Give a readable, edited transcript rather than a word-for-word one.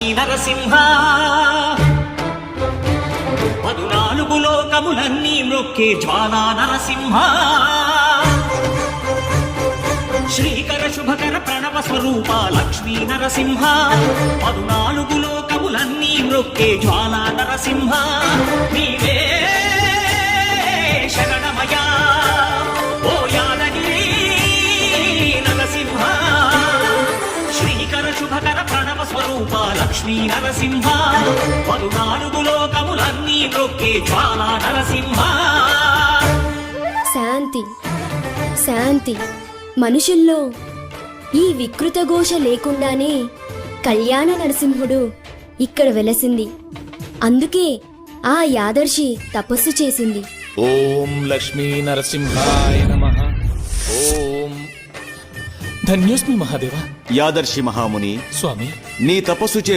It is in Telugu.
నరసింహ 14 లోకములన్నీ మ్రొక్కే జ్వాలా నరసింహ శ్రీకర శుభకర ప్రణవ స్వరూప లక్ష్మీ నరసింహ 14 లోకములన్నీ మ్రొక్కే జ్వాలా నరసింహ నీవే శరణమయా ఓ యాదగిరి నరసింహ శ్రీకర శుభకర ప్రణవ స్వరూప లక్ష్మీ నరసింహ 14 లోకములన్నీ మ్రొక్కే జ్వాలా నరసింహ. శాంతి శాంతి. మనుషుల్లో ఈ వికృత ఘోష లేకుండానే కళ్యాణ నరసింహుడు ఇక్కడ వెలసింది. అందుకే ఆ యాదర్శి తపస్సు చేసింది. ఓం లక్ష్మీ నరసింహాయ నమః. ఓం ధన్యోస్మి మహాదేవ. యాదర్శి మహాముని, స్వామి, నీ తపస్సుచే